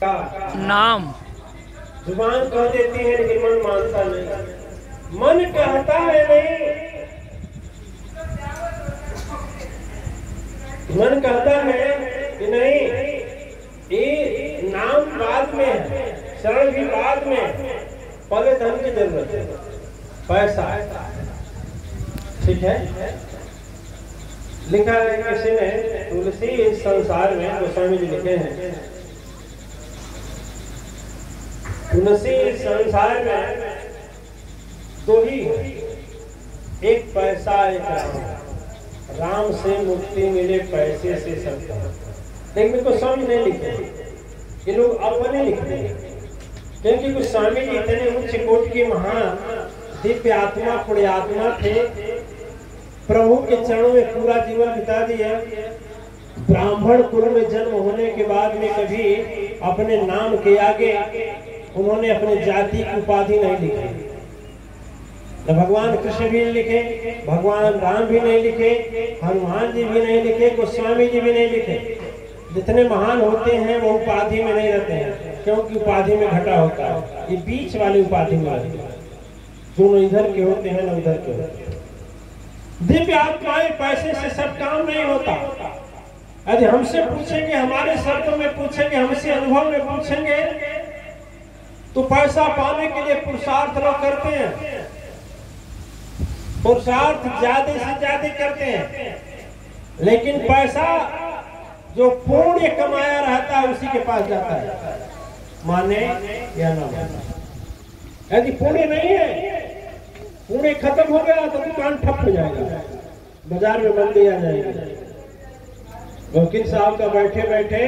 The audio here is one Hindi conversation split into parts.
नाम जुबान कह देती है लेकिन मन मानता नहीं, मन कहता है नहीं, मन कहता है कि नहीं, ये नाम बाद में है, शरण भी बाद में, पहले धन की जरूरत है, पैसा। ठीक है, लिखा है किसी ने, तुलसी इस संसार में, गोस्वामी जी लिखे हैं, तुलसी इस संसार में दो ही, एक पैसा एक राम, राम से मुक्ति मिले पैसे से सबका। लेकिन गोस्वामी नहीं लिखे, ये लोग अपने लिखते हैं, क्योंकि गोस्वामी जी इतने उच्च कोटि के महान दिव्य आत्मा पुण्यात्मा थे, प्रभु के चरणों में पूरा जीवन बिता दिया। ब्राह्मण कुल में जन्म होने के बाद में कभी अपने नाम के आगे उन्होंने अपने जाति की उपाधि नहीं लिखी। तो भगवान कृष्ण भी नहीं लिखे, भगवान राम भी नहीं लिखे, हनुमान जी भी नहीं लिखे, गोस्वामी जी भी नहीं लिखे। जितने महान होते हैं वो उपाधि में नहीं रहते हैं, क्योंकि उपाधि में घटा होता है। ये बीच वाली उपाधि में रहते हैं, जो न इधर के होते हैं न उधर के होते हैं। दिव्य आत्माएं पैसे से सब काम नहीं होता। यदि हमसे पूछेंगे, हमारे शब्दों में पूछेंगे, हमसे अनुभव में पूछेंगे, तो पैसा पाने के लिए पुरुषार्थ लोग करते हैं, पुरुषार्थ ज्यादा से ज्यादा करते हैं, लेकिन पैसा जो पुण्य कमाया रहता है उसी के पास जाता है, माने या ना माने। यदि पुण्य नहीं है, पुण्य खत्म हो गया तो दुकान ठप हो जाएगा, बाजार में मंदी आ जाएगी। वकील साहब का बैठे बैठे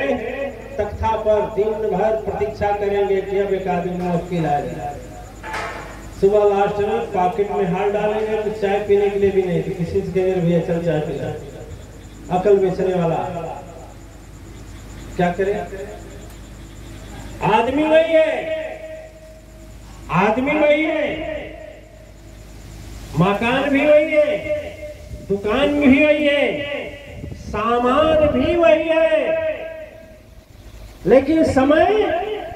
तख्ता पर दिन भर प्रतीक्षा करेंगे कि अब एक आदमी वकील आ जाए। सुबह लास्ट में पॉकेट में हाथ डालेंगे तो चाय पीने के लिए भी नहीं, तो किसी से कहेंगे भैया चल चाय पीना। अकल बेचने वाला क्या करे? आदमी वही है, आदमी वही है, मकान भी वही है, दुकान भी वही है, सामान भी वही है, लेकिन समय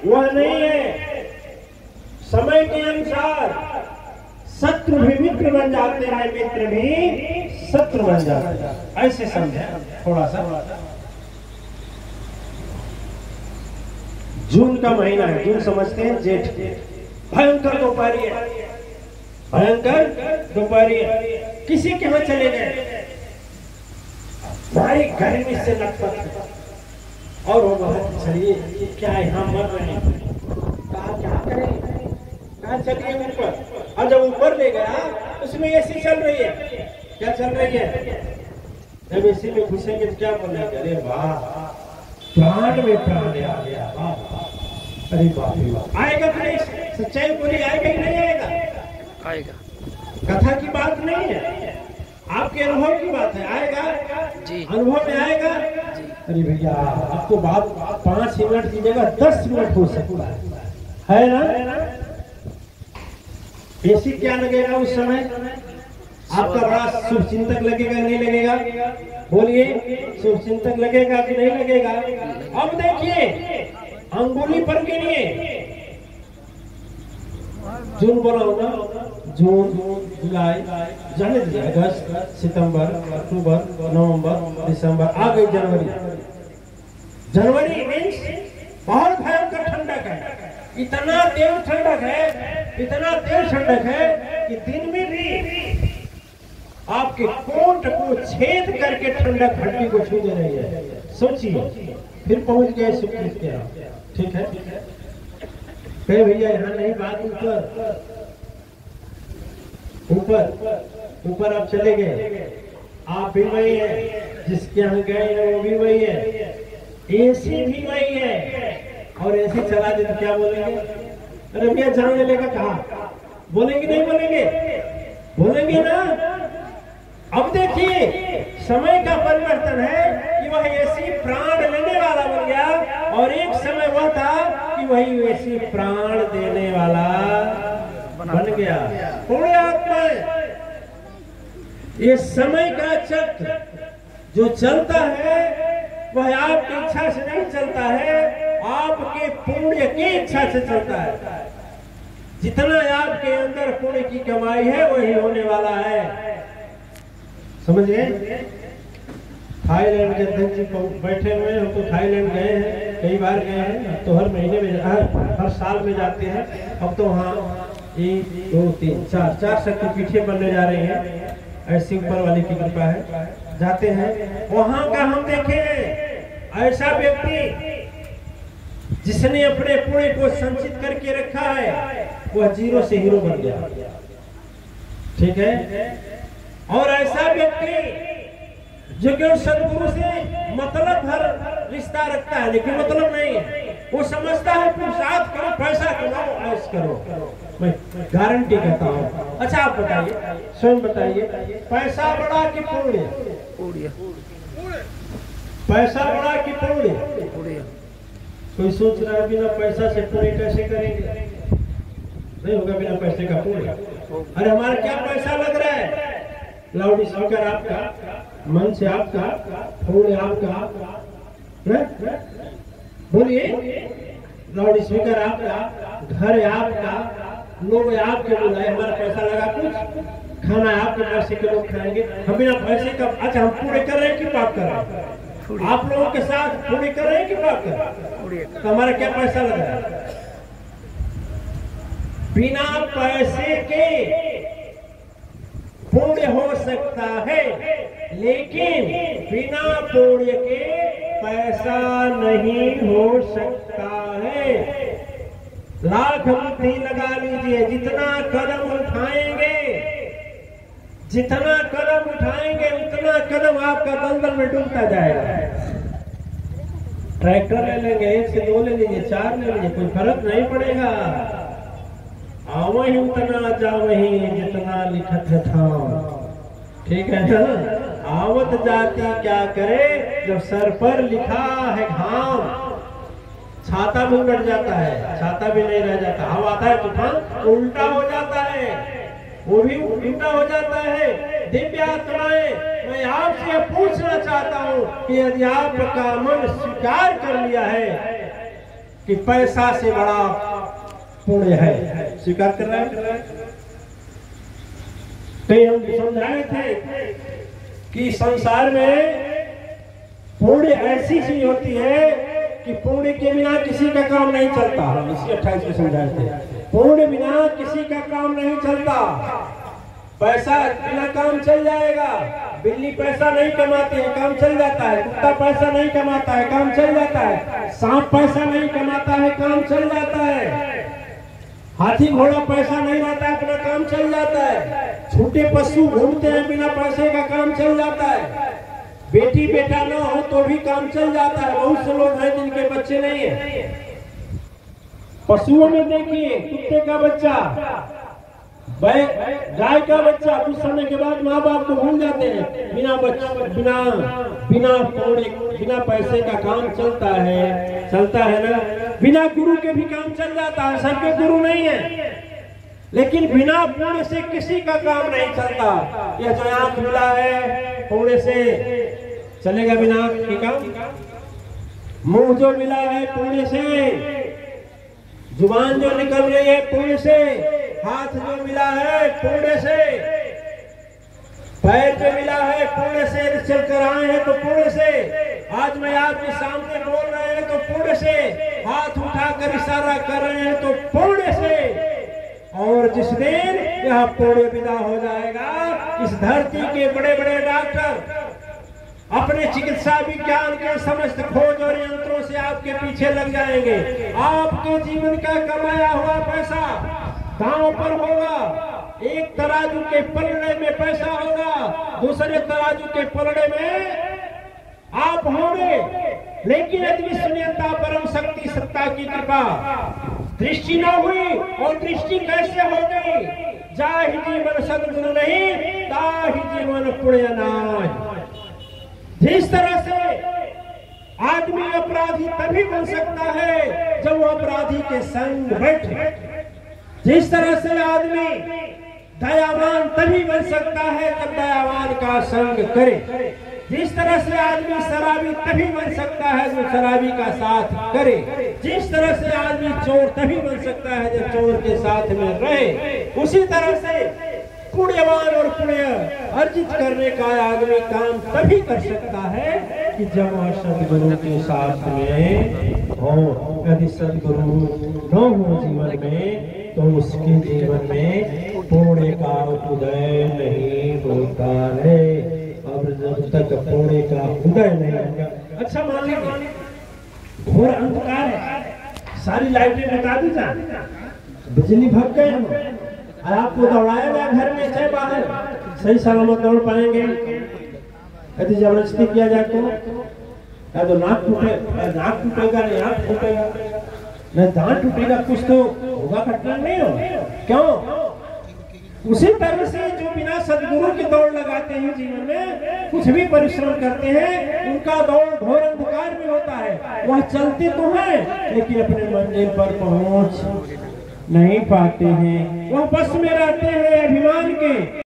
वह नहीं है। समय के अनुसार शत्रु भी मित्र बन जाते हैं, मित्र भी शत्रु बन जाते हैं। ऐसे समझे थोड़ा सा। जून का महीना है, जून समझते हैं, जेठ, भयंकर दोपहरी है, भयंकर दोपहरी है। किसी के यहाँ चले गए, भारी गर्मी से लटपट, और वो बहुत चलिए क्या यहाँ मर रहे हैं, कहा क्या करें, कहा चलिए ऊपर। और जब ऊपर ले गया उसमें एसी चल रही है, क्या चल रही है? जब एसी में घुसेंगे तो क्या बोलेंगे? अरे वाह, प्राण में प्राण आ गया, अरे बाप। आएगा कि नहीं? सच्चाई बोली आएगा कि नहीं आएगा? आएगा। कथा की बात नहीं है, आपके अनुभव की बात है। आएगा जी, अनुभव में आएगा जी। अरे भैया आपको बात 5 मिनट की जगह 10 मिनट हो सकता है ना? एसी क्या लगेगा उस समय? आपका बड़ा शुभ चिंतक लगेगा नहीं लगेगा? बोलिए, शुभ चिंतक लगेगा कि नहीं लगेगा? अब देखिए, अंगुली पर गिनिए, जून बोला होगा, जून, जुलाई, जनवरी, अगस्त, सितंबर, अक्टूबर, नवंबर, दिसंबर, आ गई जनवरी। जनवरी मीन्स बहुत भयंकर ठंडक है, इतना तेज ठंडक है, इतना तेज ठंडक है कि दिन में भी आपके कोट को छेद करके ठंडक हड्डी को छू दे रही है। सोचिए, फिर पहुंच गए सुकृत के यहाँ। ठीक है, फिर भैया यहाँ नहीं, बात ऊपर ऊपर ऊपर आप चले गए, आप भी वही है, जिसके यहाँ गए हैं वो भी वही है, एसी भी वही है। और एसी चला दे तो क्या बोलेंगे? अरे भैया जाने लेगा कहा? बोलेंगे नहीं बोलेंगे? बोलेंगे ना। अब देखिए, समय का परिवर्तन है कि वह एसी प्राण लेने वाला बन गया, और एक समय वह था कि वही एसी प्राण देने वाला बन गया। पुण्य आत्मा, ये समय का चक्र जो चलता है वह आपकी इच्छा से नहीं चलता है, आपके पुण्य की इच्छा से चलता है। जितना आपके अंदर पुण्य की कमाई है वही होने वाला है। समझ गए? थाईलैंड के अध्यक्ष जी बैठे हुए हैं, हम तो थाईलैंड गए हैं, कई बार गए हैं, तो हर महीने में हर साल में जाते हैं। अब तो वहाँ 1 2 3 4 शक्तिपीठें बनने जा रही हैं, ऐसी ऊपर वाले की कृपा है, जाते हैं। वहाँ का हम देखे ऐसा व्यक्ति जिसने अपने पुण्य को संचित करके रखा है, वह जीरो से हीरो बन गया। ठीक है? और ऐसा व्यक्ति जो कि सदगुरु से मतलब भर रिश्ता रखता है, लेकिन मतलब नहीं है, वो समझता है पुरुषार्थ करो, पैसा कमाओ, ऐश करो। मैं गारंटी कहता हूँ। अच्छा आप बताइए, स्वयं बताइए, पैसा बड़ा कि पुण्य? पैसा बड़ा कि पुण्य? कोई सोच रहा है बिना पैसा से पुण्य कैसे करेंगे? नहीं होगा बिना पैसे का पुण्य। अरे हमारा क्या पैसा लग रहा है? लाउड स्पीकर आपका, मन से आपका, पुण्य आपका, बोलिए, लाउड स्पीकर आपका, घर आपका, लोग आपके बुलाए, हमारा पैसा लगा कुछ? खाना आपके पैसे के लोग खाएंगे, हम बिना पैसे का। अच्छा हम पूरे कर रहे हैं कि पाप कर रहे हैं? आप लोगों के साथ पूरे कर रहे हैं कि पाप कर रहे हैं? तो हमारा क्या पैसा लग रहा है? बिना पैसे के पुण्य हो सकता है, लेकिन बिना पुण्य के पैसा नहीं हो सकता है। लाख बुद्धि लगा लीजिए, जितना कदम उठाएंगे उतना कदम आपका दलदल में डूबता जाएगा। ट्रैक्टर ले लेंगे, 1 से 2 ले लीजिए, 4 ले लीजिए, कोई फर्क नहीं पड़ेगा। आवही उतना जावही जितना लिखत था। ठीक है ना? आवत जाति क्या करे जब सर पर लिखा है घाम। छाता भी उलट जाता है, छाता भी नहीं रह जाता, हवा आता है तूफान उल्टा हो जाता है, वो भी उल्टा हो जाता है। दिव्य आत्माएं, मैं आपसे पूछना चाहता हूँ कि यदि आपका मन स्वीकार कर लिया है कि पैसा से बड़ा पुण्य है, स्वीकार कर रहा है? कहीं हम समझाए थे कि संसार में पुण्य ऐसी चीज होती है कि पुण्य के बिना किसी का काम नहीं चलता। इसी 28 में समझाए थे, पुण्य बिना किसी का काम नहीं चलता। पैसा बिना काम चल जाएगा, बिल्ली पैसा नहीं कमाती है, काम चल जाता है। कुत्ता पैसा नहीं कमाता है, काम चल जाता है। सांप पैसा नहीं कमाता है, काम चल जाता है। हाथी घोड़ा पैसा नहीं रहता है, अपना काम चल जाता है। छोटे पशु घूमते हैं, बिना पैसे का काम चल जाता है। बेटी बेटा ना हो तो भी काम चल जाता है। बहुत से लोग हैं जिनके बच्चे नहीं है। पशुओं में देखिए, कुत्ते का बच्चा, गाय का बच्चा कुछ समय के बाद माँ बाप को भूल जाते हैं। बिना पैसे का काम चलता है ना। बिना गुरु के भी काम चल जाता है, सबके गुरु नहीं है, लेकिन बिना पुण्य से किसी का काम नहीं चलता। यह जो आंख मिला है पुण्य से चलेगा, बिना आंख के काम। मुंह जो मिला है पुण्य से, जुबान जो निकल रही है पुण्य से, हाथ जो मिला है पुण्य से, पैर जो मिला है पुण्य से, चल कर आए हैं तो पुण्य से, आज मैं आपके सामने बोल रहे हैं तो पुण्य से, हाथ उठाकर इशारा कर रहे हैं तो पुण्य से। और जिस दिन यह पुण्य विदा हो जाएगा, इस धरती के बड़े बड़े डॉक्टर अपने चिकित्सा विज्ञान के समस्त खोज और यंत्रों से आपके पीछे लग जाएंगे। आपके जीवन का कमाया हुआ पैसा दांव पर होगा। एक तराजू के पलड़े में पैसा होगा, दूसरे तराजू के पलड़े में आप होंगे। लेकिन अद्वितीयता परम शक्ति सत्ता की कृपा दृष्टि न हुई, और दृष्टि कैसे हो गई? जाहि जीवन सद्गुरु नहीं, ताहि जीवन पुण्य नाहि। जिस तरह से आदमी अपराधी तभी बन सकता है जब वो अपराधी के संग बैठे, जिस तरह से आदमी दयावान तभी बन सकता है जब दयावान का संग करे। जिस तरह से आदमी शराबी तभी बन सकता है जो शराबी का साथ करे, जिस तरह से आदमी चोर तभी बन सकता है जो चोर के साथ में रहे, उसी तरह से पुण्यवान और पुण्य अर्जित करने का आदमी काम तभी कर सकता है कि जब वह सदगुरु के साथ में हो। यदि सदगुरु न हो जीवन में तो उसके जीवन में पुण्य का उदय नहीं होता है। अब जब तक पुण्य का उदय नहीं होगा, अच्छा मान लीजिए घोर अंधकार है, सारी लाइटें बता दी जाए, बिजली भग गए, आपको दौड़ाया गया घर में से बाहर, सही सलामत दौड़ पाएंगे? यदि जबरदस्ती किया जाए तो नाक टूटेगा, नहीं आँख टूटेगा, नहीं दांत टूटेगा, कुछ तो होगा, घटना नहीं हो। क्यों? उसी तरह से जो बिना सदगुरु की दौड़ लगाते हैं जीवन में, कुछ भी परिश्रम करते हैं, उनका दौड़ घोर अंधकार में होता है। वह चलते तो हैं लेकिन अपने मंजिल पर पहुंच नहीं पाते हैं, वह बस में रहते हैं अभिमान के।